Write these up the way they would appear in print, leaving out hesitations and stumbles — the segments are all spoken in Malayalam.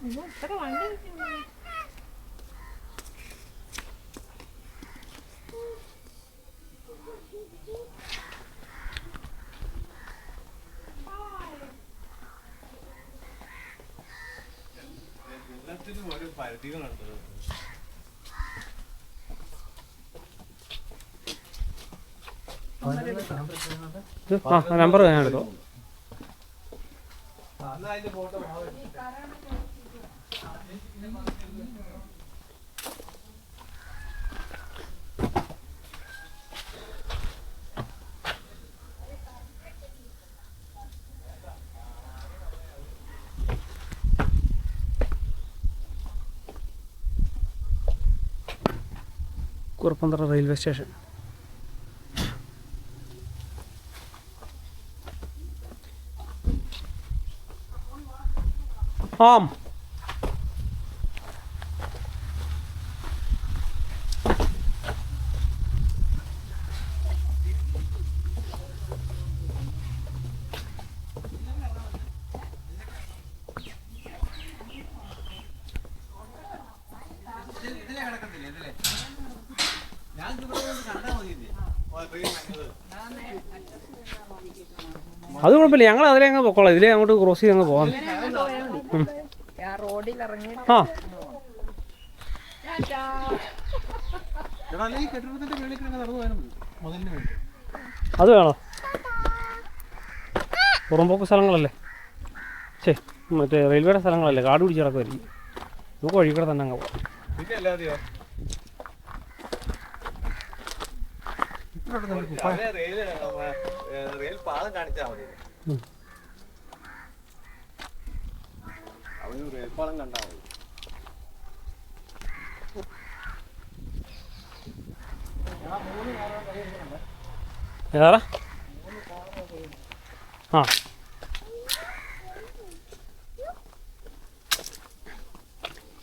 എല്ലാത്തിനും ഓരോ പരിധികളുണ്ട്. നമ്പർ ഞാൻ എടുത്തോ. Kuruppanthara railway station. ആം അത് കുഴപ്പമില്ല, ഞങ്ങൾ അതിലെ അങ്ങ് പൊക്കോളാം. ഇതിലേ അങ്ങോട്ട് ക്രോസ് ചെയ്ത് അങ്ങ് പോകാം. ആ അത് വേണോ? പുറമ്പോക്ക് സ്ഥലങ്ങളല്ലേ, മറ്റേ റെയിൽവേയുടെ സ്ഥലങ്ങളല്ലേ, കാട് പിടിച്ച് കിടക്കുമായിരിക്കും. നമുക്ക് വഴി കൂടെ തന്നെ അങ്ങ് പോകാം. റെയിൽ പാളം കാണിച്ചാൽ മതി. അവന് റെയിൽപാളം കണ്ടാൽ മതി. ഏതാ? ആ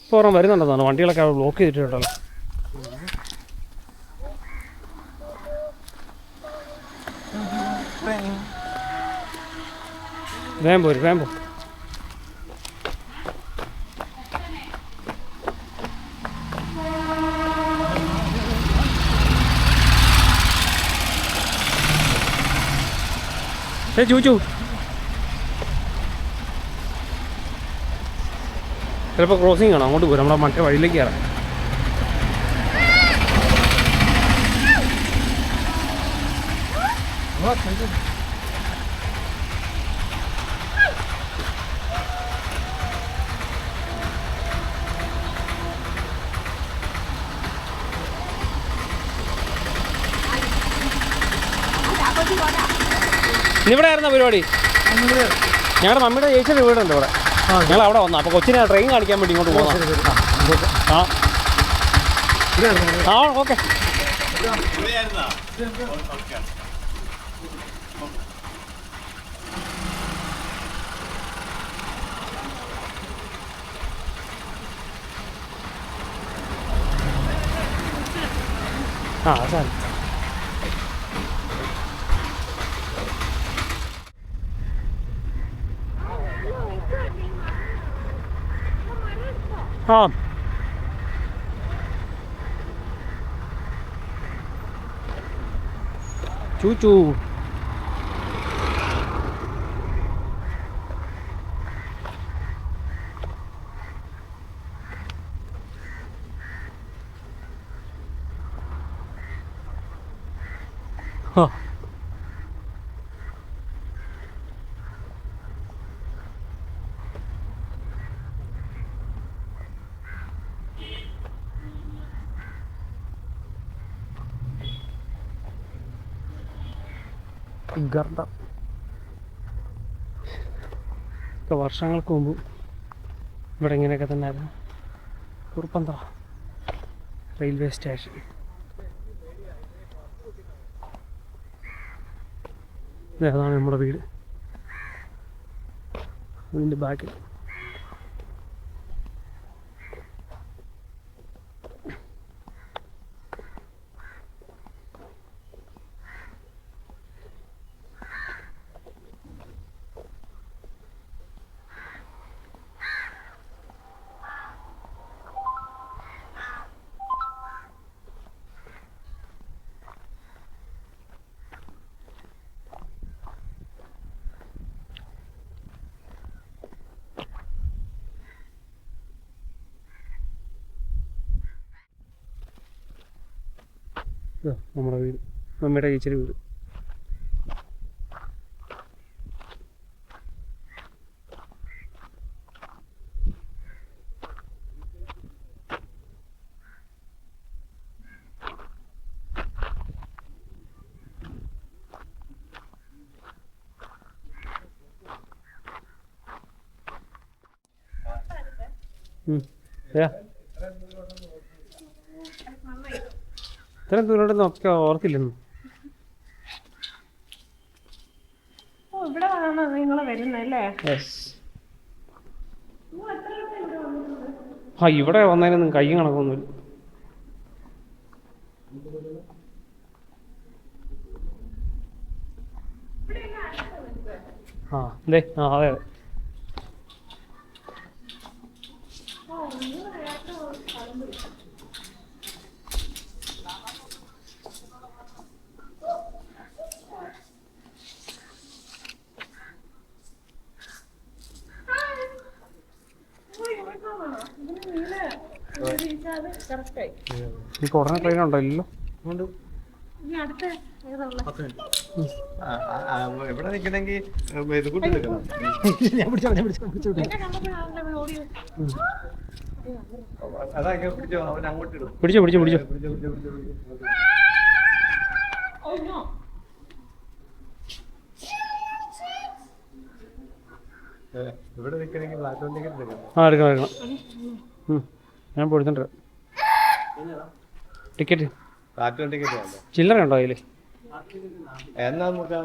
ഇപ്പോൾ ഓർമ്മ വരുന്നുണ്ടെന്നാണ്. വണ്ടികളൊക്കെ അവിടെ ബ്ലോക്ക് ചെയ്തിട്ടുണ്ടല്ലോ. വേഗം പോരും, വേഗം പോ. ചൂച്ചു ചിലപ്പോൾ ക്രോസിങ് ആണോ, അങ്ങോട്ട് പോരും. നമ്മുടെ മറ്റേ വഴിയിലേക്ക് കയറാം. ഇവിടെ ആയിരുന്ന പരിപാടി? ഞങ്ങളുടെ മമ്മിയുടെ ചേച്ചിയുടെ വീടുണ്ട് ഇവിടെ. ഞങ്ങൾ അവിടെ വന്നു. അപ്പോൾ കൊച്ചിനെ ട്രെയിൻ കാണിക്കാൻ വേണ്ടി ഇങ്ങോട്ട് പോകാം. ആ ഓക്കെ. ആ സാർ ആ ചൂച്ചു ആ ഗർഡ വർഷങ്ങൾക്ക് മുമ്പ് ഇവിടെ ഇങ്ങനെയൊക്കെ തന്നെ ആയിരുന്നു. Kuruppanthara railway station. അതാണ് നമ്മുടെ വീട്. അതിൻ്റെ ബാക്കിൽ നമ്മുടെ വീട്, മമ്മിയുടെ ചേച്ചിയുടെ വീട്. ഇത്രയും ദൂരോട്ടൊന്നും ഒക്കെ ഓർത്തില്ലെന്നു. ആ ഇവിടെ വന്നതിനൊന്നും കയ്യും കണക്കൊന്നുമില്ല. ആ അതെ, ആ അതെ അതെ. ഇപ്പൊ ഉടനെ ട്രെയിൻ ഉണ്ടോ? ഇല്ലല്ലോ. ഇവിടെ നിൽക്കണമെങ്കിൽ ഇത് കൂട്ടി നിൽക്കണം. അതാ പിടിച്ചോ, അവൻ അങ്ങോട്ട് ഇടും. പിടിച്ചോ. ഇവിടെ നിൽക്കണമെങ്കിൽ പ്ലാറ്റ്ഫോം ടിക്കറ്റ് എടുക്കണം. ആ എടുക്കണം. ഞാൻ കൊടുത്തിട്ടുണ്ട് ടിക്കറ്റ്. പ്ലാറ്റ്ഫോം ടിക്കറ്റ് വേണ്ട. ചില്ലറ ഉണ്ടോ അതിൽ? എന്നാ നമുക്ക്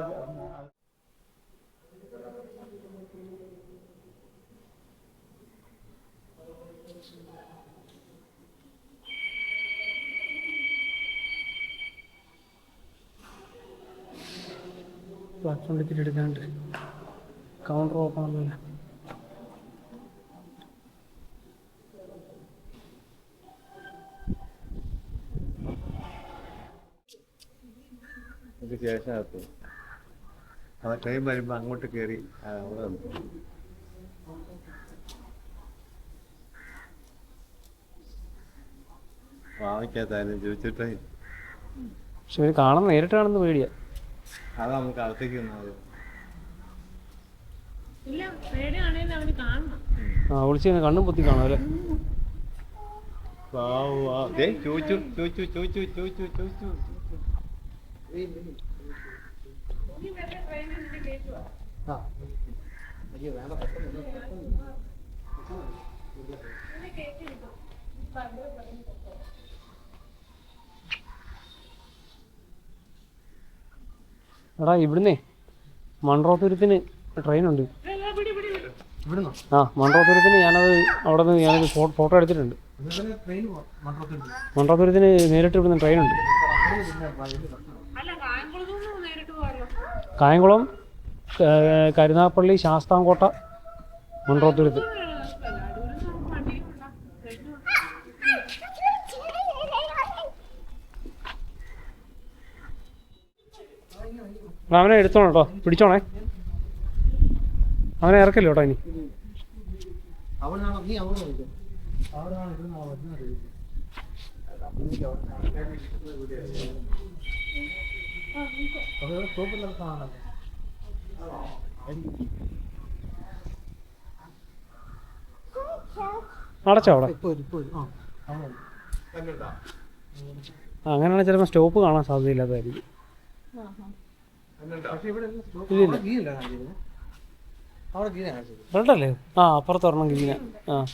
പ്ലാറ്റ്ഫോം ടിക്കറ്റ് എടുക്കാണ്ട് കൗണ്ടർ ഓപ്പൺ ആണല്ലോ. ശേഷം ട്രെയിൻ വരുമ്പോ അങ്ങോട്ട് കയറി വാങ്ങിക്കാത്തായാലും ചോദിച്ചിട്ടേ. പക്ഷെ ഇവര് കാണുന്ന നേരിട്ട് കാണുന്ന പേടിയാ. അതാ നമുക്ക് അകത്തേക്ക് വിളിച്ച് കണ്ണും പൊത്തി കാണും അല്ലേ? ചോദിച്ചു എടാ ഇവിടുന്നേ മൺറോത്തുരുത്തിന് ട്രെയിനുണ്ട്. ആ മൺറോത്തുരുത്തിന് ഞാനത് അവിടെ നിന്ന് ഞാനൊരു ഫോട്ടോ എടുത്തിട്ടുണ്ട്. മൺറോത്തുരുത്തിന് നേരിട്ട് ഇവിടുന്ന് ട്രെയിനുണ്ട്. കായംകുളം, കരുനാഗപ്പള്ളി, ശാസ്താംകോട്ട, മൺറോത്തുരുത്ത്. അവനെ എടുത്തോണം കേട്ടോ, പിടിച്ചോണേ. അവനെ ഇറക്കല്ലോ കേട്ടോ ഇനി. അടച്ചോ അവിടെ? അങ്ങനെയാണെങ്കിൽ ചിലപ്പോൾ സ്റ്റോപ്പ് കാണാൻ സാധ്യതയില്ലാത്തതായിരിക്കും. റെഡല്ലേ? ആ അപ്പുറത്ത് ഒരെണ്ണം ഗ്രീന. ആ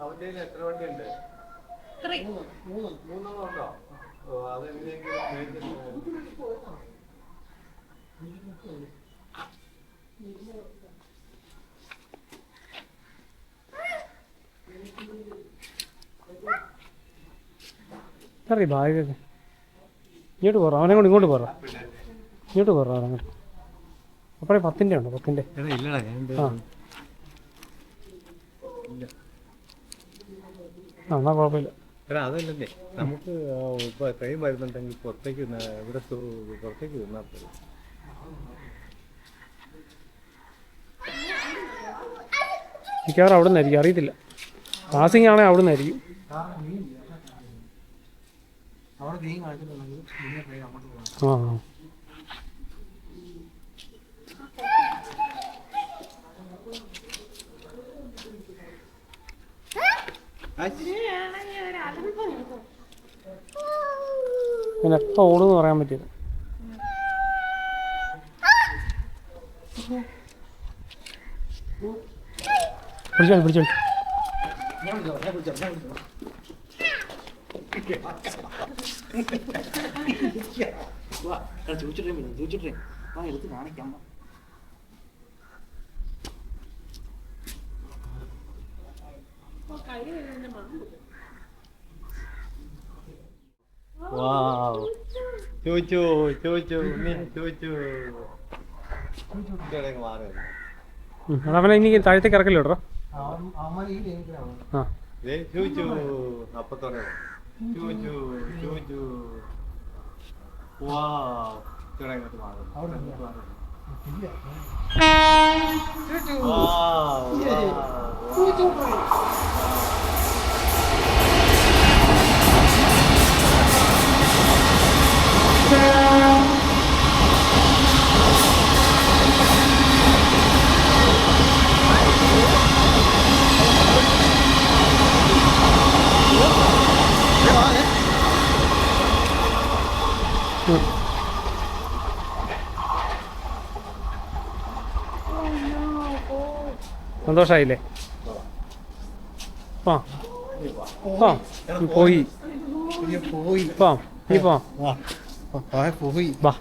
അവന്റെ എത്ര വണ്ടിയുണ്ട്? മൂന്നെണ്ണം ഉണ്ടോ? അറിയ ബാഗൊക്കെ ഇങ്ങോട്ട് പോറാ. അവനെ കൊണ്ട് ഇങ്ങോട്ട് പോറാ. ഇങ്ങോട്ട് പോറാ അങ്ങോട്ട്. അപ്പോഴേ 10ൻ്റെ ഉണ്ടോ? 10ൻ്റെ. ഇല്ലടാ ആ എന്നാൽ കുഴപ്പമില്ല. എടാ അതല്ലേ നമുക്ക് ഇപ്പൊ ട്രെയിൻ വരുന്നുണ്ടെങ്കിൽ പുറത്തേക്ക് ഇവിടെ പുറത്തേക്ക് നിന്നാൽ പോലും മിക്കവാറും അവിടെ നിന്നായിരിക്കും, അറിയത്തില്ല. പാസിംഗ് ആണെങ്കിൽ അവിടെ നിന്നായിരിക്കും. ആ പിന്നെ എപ്പോൾ ഓടുമെന്ന് പറയാൻ പറ്റില്ല. പിടിച്ചോളി പിടിച്ചോളി. ചോദിച്ചു മാറി അവനെ ഇനി താഴത്തേക്ക് ഇറക്കല്ലോ കേട്ടോ. ആ ചോദിച്ചു അപ്പത്തോടെ ചോദിച്ചു വാ ഇങ്ങോട്ട് മാറും. സന്തോഷായില്ലേ? ആ ആ പോയി വാ.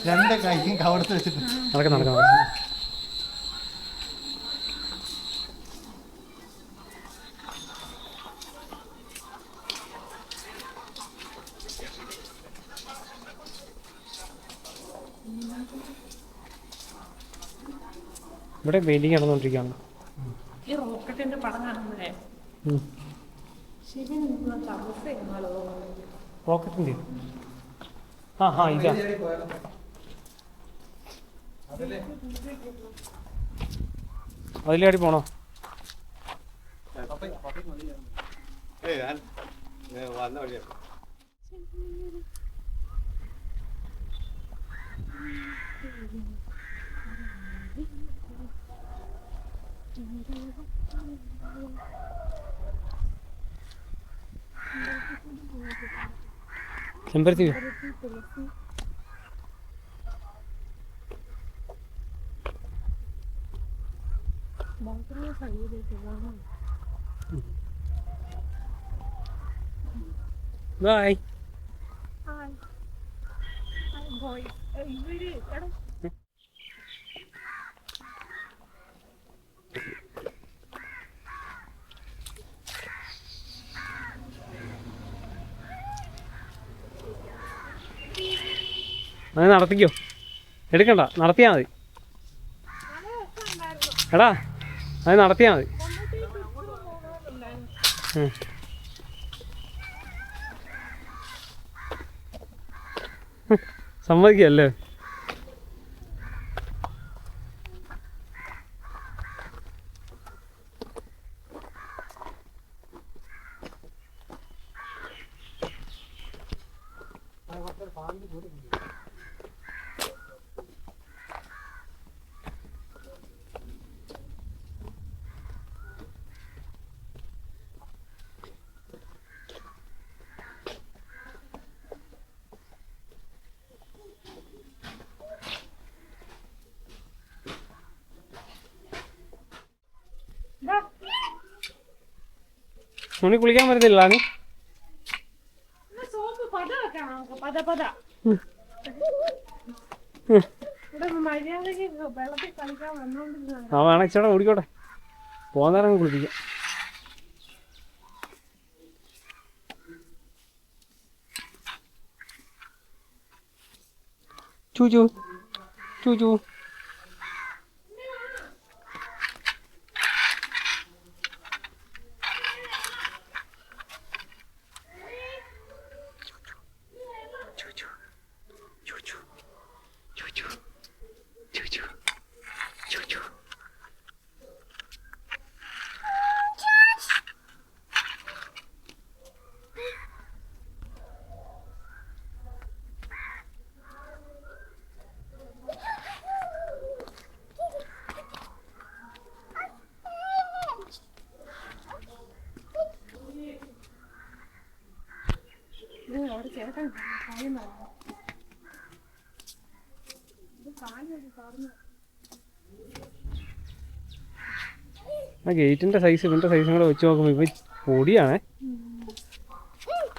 രണ്ട് കൈയും കവടത്ത് വെച്ചിട്ട് നടക്കാം. ഇവിടെ പെയിന്റിങ് നടന്നുകൊണ്ടിരിക്കുകയാണ്. ഈ റോക്കറ്റിന്റെ പടം കാണുമ്പോഴേ റോക്കറ്റിൻ്റെ ആ ഇതാ. അതിലാടി പോണോ? വന്ന വഴിയാ ചെമ്പരത്തി ബൈ. അത് നടത്തിക്കോ, എടുക്കണ്ട, നടത്തിയാൽ മതി. എടാ അത് നടത്തിയാൽ മതി. സമ്മതിക്കല്ലേ? ഉണ്ണി കുളിക്കാൻ പറ്റത്തില്ല നീ. ആ വേണം ഇച്ചോടെ ഓടിക്കോട്ടെ, പോകുന്നേരം കുളിപ്പിക്കാം. ചൂച്ചു ചൂച്ചു ചേട്ടൻ ആ ഗേറ്റിന്റെ സൈസ് ഇവന്റെ സൈസും കൂടെ വെച്ച് നോക്കുമ്പോ ഇവ പൊടിയാണേ.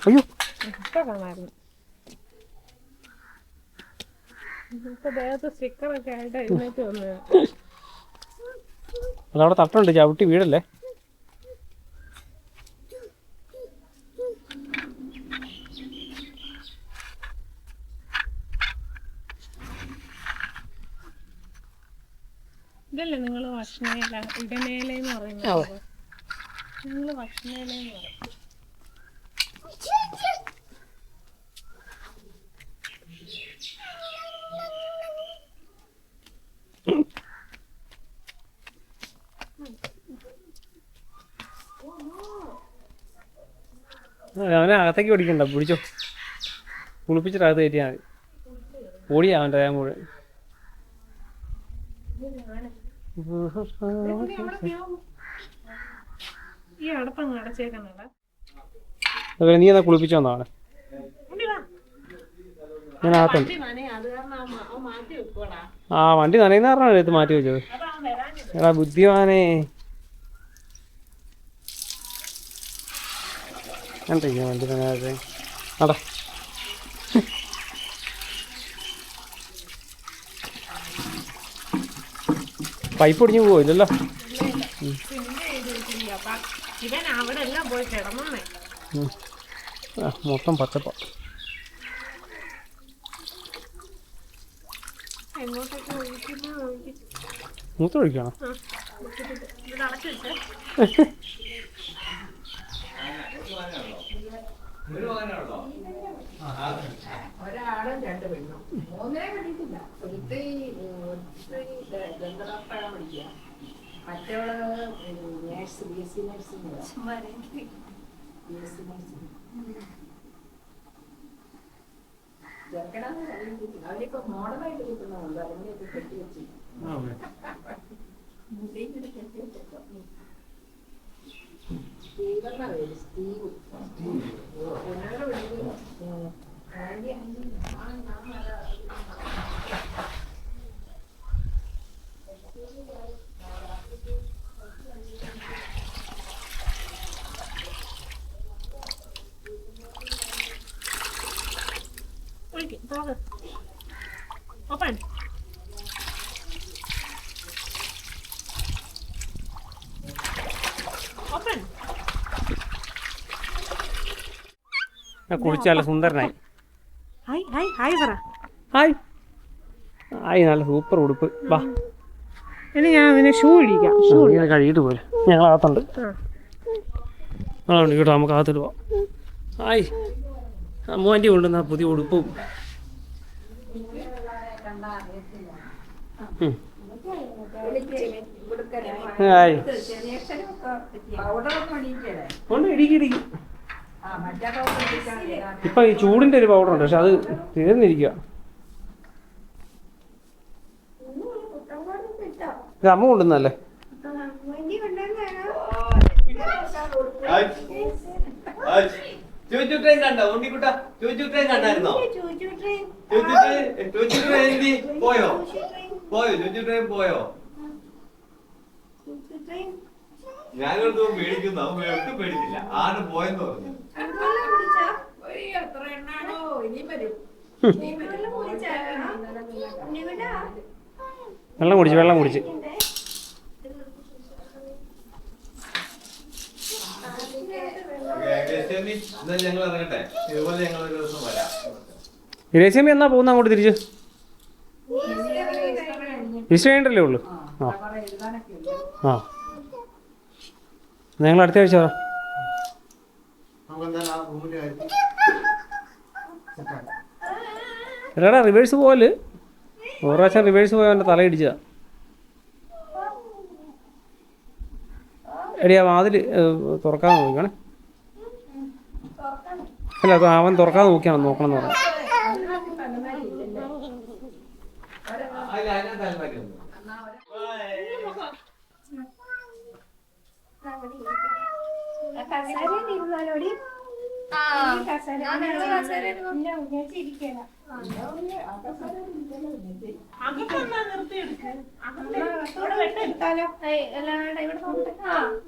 അയ്യോ ഇപ്പൊ കാണാമായിരുന്നു. ഇപ്പൊ ദേഹത്ത് സ്റ്റിക്കറൊക്കെ ആയിട്ട് എഴുന്നേറ്റ് വന്നത്. അതവിടെ തട്ടുണ്ട്, ചവിട്ടി വീടല്ലേ. ഇതല്ലേ നിങ്ങള് ഭക്ഷണേല ഇടനേലെന്ന് പറയുന്നത്? നിങ്ങള് ഭക്ഷണേലെന്ന് പറയും. അവനെ അകത്തേക്ക് പിടിക്കണ്ട, പിടിച്ചോ. കുളിപ്പിച്ചിട്ട് അകത്ത് കയറ്റിയാൽ മതി. ഓടിയാ അവൻ്റെ ദേഹം മുഴുവൻ. ഈ അടപ്പങ്ങ് അടച്ചേക്കണ അതുപോലെ നീ എന്നാ കുളിപ്പിച്ചു വന്നതാണ്. ഞാൻ അകത്തുണ്ട്. ആ വണ്ടി നനയുന്ന പറഞ്ഞാണ് എടുത്ത് മാറ്റി വെച്ചത്. എടാ ബുദ്ധിമാനെ, കണ്ടേ വണ്ടി നനയാതെ. അടാ പൈപ്പ് ഒടിഞ്ഞു പോയില്ലല്ലോ. ഇവൻ അവിടെ എല്ലാം പോയി കിടന്നേ. മൊത്തം പച്ചപ്പ. മൂത്ത് ഒഴിക്കണോ? ഒരാളും രണ്ട് പെണ്ണും. മൂന്നേ പഠിക്കില്ല. ഒരുത്തി ദന്തഡോക്ടറാകാൻ പഠിക്കുക. മറ്റവള് nurse, BSc nursing. BSc nursing. ചെറുക്കനാന്ന് അറിയില്ല. അവരിപ്പോ മോഡലായിട്ട് കിട്ടുന്നുണ്ട്. അതിനെയൊക്കെ കെട്ടി വെച്ച് മുടിയും കൂടെ കെട്ടി വെച്ചേക്കോ. സ്റ്റീവെന്നാ പേര്. സ്റ്റീവ്. ഒരാളെ വിളിക്കുന്നു. Open. Open. കുളിച്ച് നല്ല സുന്ദരനായി. ഹായ് ഹായ് ഹായ് പറ. ഹായ് ഹായ്, നല്ല സൂപ്പർ ഉടുപ്പ്. വാ ഇനി ഞാൻ അവനെ ഷൂ ഇടിക്കാം. ഷൂ കഴുകിയിട്ട് പോലെ ഞങ്ങളകത്തുണ്ട്. അതുകൊണ്ട് കേട്ടോ, നമുക്ക് അകത്തിട്ട് പോവാം. ഹായ്, അമ്മൂൻ്റെ കൊണ്ടുവന്ന പുതിയ ഉടുപ്പും. ഹായ്, കൊണ്ട് ഇടിക്കി ഇടിക്കും. ഇപ്പൊ ഈ ചൂടിന്റെ ഒരു പൗഡർ ഉണ്ട്, പക്ഷെ അത് തീർന്നിരിക്കുക. ഇത് അമ്മ കൊണ്ടുവന്നല്ലേ? ഞാനൊന്നും പേടിക്കുന്നു, ഒട്ടും പേടിച്ചില്ല. ആണ് പോയെന്ന് പറഞ്ഞു. വെള്ളം കുടിച്ച് വെള്ളം കുടിച്ച് ഞങ്ങൾ ഇറങ്ങട്ടെ. ഇതുപോലെ ഞങ്ങൾ ഒരു ദിവസം വരാം. രശ്മി എന്നാ പോകുന്ന അങ്ങോട്ട് തിരിച്ച്? രജിസ്റ്റർ ചെയ്യണ്ടല്ലേ ഉള്ളു? ആ ആ, ഞങ്ങൾ അടുത്ത ആഴ്ച വരാം. എടാ റിവേഴ്സ് പോവല്. ഒരു പ്രാവശ്യം റിവേഴ്സ് പോയാൽ അവൻ്റെ തലയിടിച്ചതാ. എടി ആ വാതിൽ തുറക്കാതെ നോക്കണേ. അല്ല, അത് അവൻ തുറക്കാതെ നോക്കണം എന്ന് പറഞ്ഞു.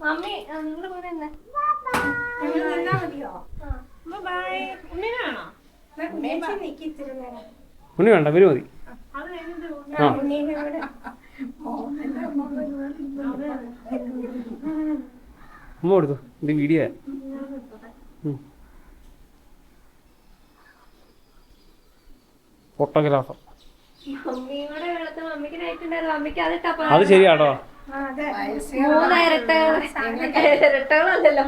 മമ്മി നിങ്ങളുടെ കൂടെ തന്നെ ഉണ്ണി വേണ്ട ഇവര് മതി. ആ ഉമ്മ കൊടുത്തു. ഇത് വീഡിയോ ഫോട്ടോഗ്രാഫർ. മമ്മിയുടെ വെള്ളത്തിൽ മമ്മിക്ക് നയിച്ചിട്ടുണ്ടായിരുന്നു. മമ്മിക്ക് അത് അത് ശരിയാട്ടോ. മൂന്ന് ഇരട്ടകളല്ലല്ലോ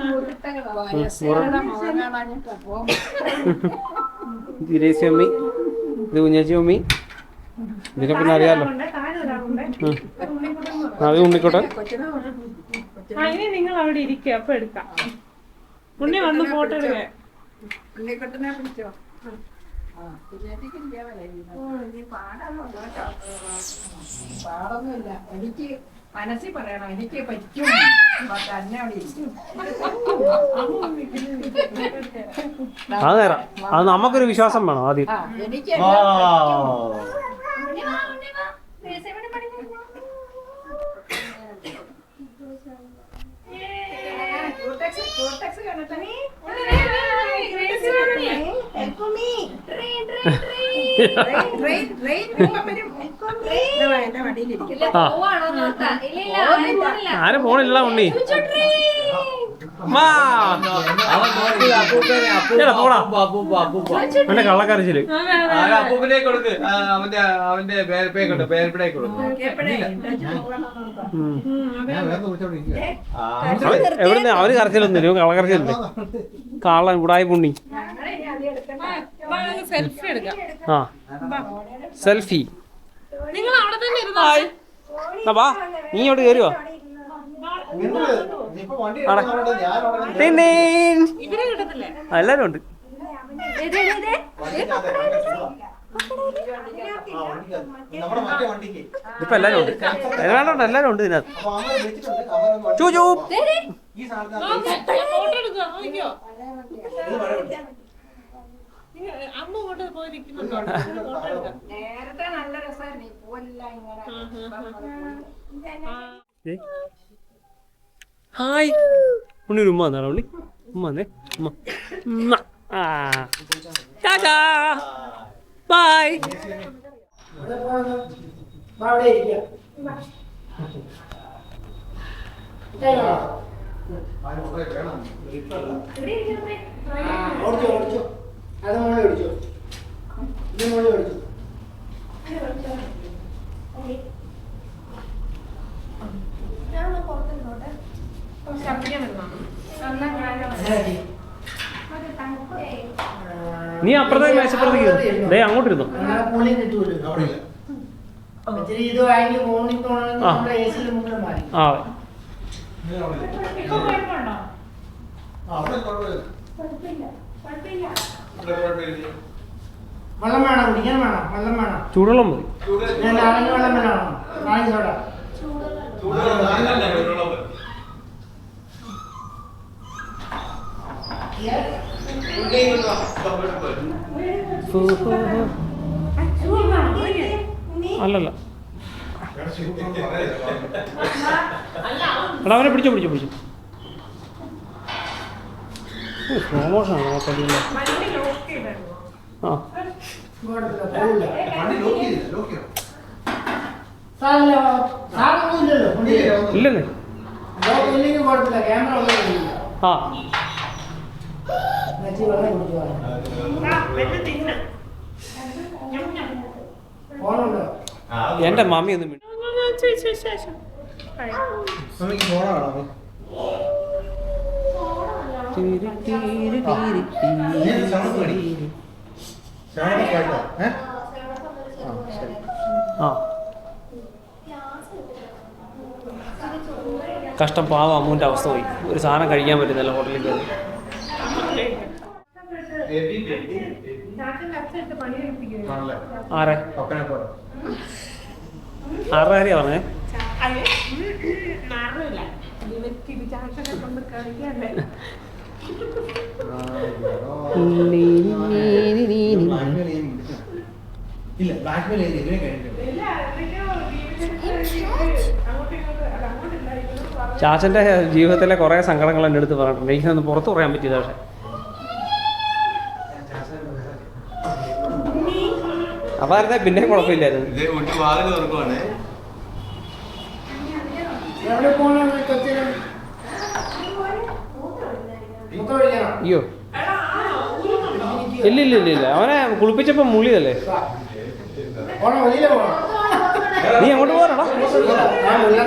ദിനേശി മമ്മി, ഇത് കുഞ്ഞാച്ചി മമ്മി, ഇതിനെ പിന്നെ അറിയാലോ. അത് ഉണ്ണിക്കോട്ടെ. അതിന് നിങ്ങൾ അവിടെ ഇരിക്കുക, അപ്പൊ എടുക്കാം. ഉണ്ണി വന്ന് ഫോട്ടോ എടുക്കേ. ഉണ്ണിക്കുട്ടനെ പിടിച്ചോ. പാടൊന്നുമില്ല, എനിക്ക് മനസ്സിൽ പറയണം, എനിക്ക് പറ്റും. തന്നെ അവിടെ ഇരിക്കും. അത് നേരം, അത് നമുക്കൊരു വിശ്വാസം വേണം ആദ്യം. എനിക്ക് ആരും പോണില്ല ഉണ്ണി. എന്റെ കള്ളക്കരച്ചില് അപ്പൂപ്പനെ കൊടുക്ക്. അവന്റെ പേരപ്പിടേ കൊടുക്കും. എവിടുന്ന് അവര് കരച്ചിലൊന്നുമില്ല, കള്ളക്കരച്ചിലുണ്ട്. കള്ളൻ കൂടായി പുണ്ണി. സെൽഫി എടുക്കാം. ആ സെൽഫി. നിങ്ങൾ അവിടെ തന്നെ ഇരുന്നോ. വാ, നീ ഇങ്ങോട്ട് കയറുവോ? ഇവരെ കിട്ടത്തില്ലേ? എല്ലാരും ഉണ്ട്. ഇപ്പൊ എല്ലാരും ഉണ്ട്, എല്ലാരും ഉണ്ട് ഇതിനകത്ത്. ചൂചൂ ഫോട്ടോ എടുക്കുക, നോക്കിയോ. അമ്മ ഇങ്ങോട്ട് പോയി നിൽക്കുന്നുണ്ടോ? നേരത്തെ നല്ല രസമായിരുന്നു, ഇപ്പോഴെല്ലാം ഇങ്ങനെ. ഹായ് ഉണ്ണി ഒരു ഉമ്മ വന്നാടാ. ഉള്ളി ഉമ്മ വന്നേ. ഉമ്മ ബൈ. നീ അപ്പുറത്തെ മേശപ്പുറത്തേക്ക് ദേ അങ്ങോട്ട് ഇരുന്നു. ആ വെള്ളം വേണം, കുടിക്കാൻ വേണം, വെള്ളം വേണം. ചൂടുവെള്ളം മതി. നാരങ്ങ വെള്ളം വേണം, നാരങ്ങ സോഡ. അല്ലല്ല എടാ അവനെ പിടിച്ചോ പിടിച്ചോ പിടിച്ചോ. സ്ലോ മോഷനാണ് നോക്കല്ലേ. ആ ഇല്ലെന്നേ. കുഴപ്പമില്ല, ക്യാമറ ആ ഫോണുണ്ടോ? എന്റെ മമ്മി ഒന്നും ആ കഷ്ടം. പാവം അമ്മൂൻ്റെ അവസ്ഥ പോയി. ഒരു സാധനം കഴിക്കാൻ പറ്റുന്നില്ല ഹോട്ടലിൽ കയറി. ആരെ ആരാ പറഞ്ഞേ? ഇല്ല ബ്ലാക്ക്മെയിൽ ചെയ്ത് ഇവരെ കഴിഞ്ഞിട്ടുണ്ട്. ചാച്ചൻ്റെ ജീവിതത്തിലെ കുറേ സങ്കടങ്ങൾ എൻ്റെ അടുത്ത് പറഞ്ഞിട്ടുണ്ട്. എനിക്കൊന്ന് പുറത്ത് പറയാൻ പറ്റിയത്. പക്ഷേ അപ്പായിരുന്നേ പിന്നെ കുഴപ്പമില്ലായിരുന്നു. എവിടെ പോകണം കൊച്ചിന്? അയ്യോ ഇല്ല ഇല്ല ഇല്ല ഇല്ല അവനെ കുളിപ്പിച്ചപ്പോൾ മുള്ളിയതല്ലേ. പോണോ വെളിയിലെ പോണോ? നീ അങ്ങോട്ട് പോരാടാ.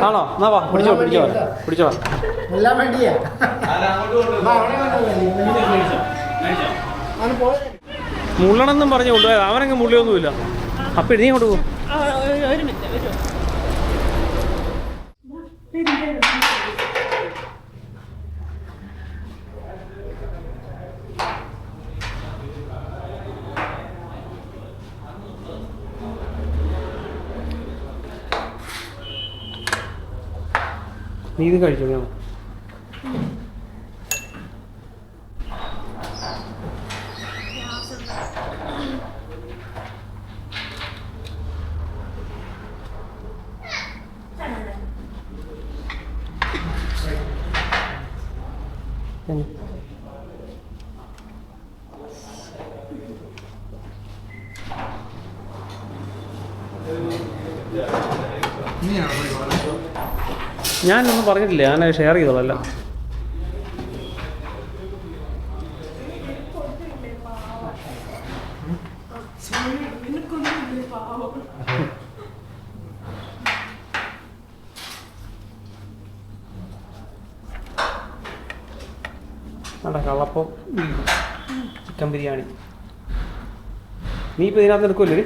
ആണോ എന്നാ വാ പിടിച്ചോ പിടിച്ചോ പിടിച്ചോ. എല്ലാം വേണ്ടിയാ മുള്ളണമെന്നും പറഞ്ഞ് കൊണ്ടുപോയത് അവനങ്ങ് മുള്ളിയൊന്നുമില്ല. അപ്പം നീ അങ്ങോട്ട് പോകും. ഒരു മിനിറ്റ് വരുമോ? നീ ഇത് കഴിച്ചോ. ഞാൻ ഞാനൊന്നും പറഞ്ഞിട്ടില്ല. ഞാൻ ഷെയർ ചെയ്തോളാം എല്ലാം. അല്ല കള്ളപ്പം ചിക്കൻ ബിരിയാണി. നീ ഇപ്പോൾ ഇതിനകത്ത് എടുക്കുമല്ലേ?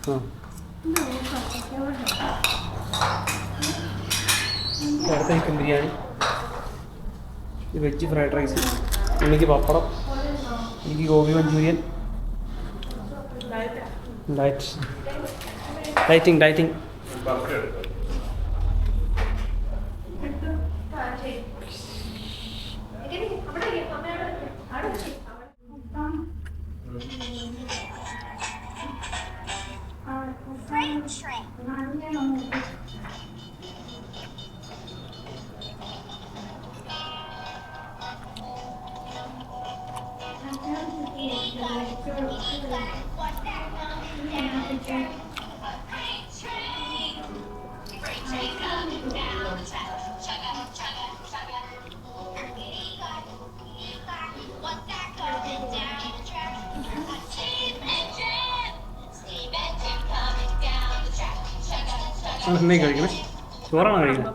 ആ അടുത്ത chicken biryani, veg fried rice, എനിക്ക് പപ്പടം, എനിക്ക് ഗോബി മഞ്ചൂരിയൻ. ഡയറ്റിങ് കഴിക്കണേ. ചോറാണ് കഴിക്കുന്നത്.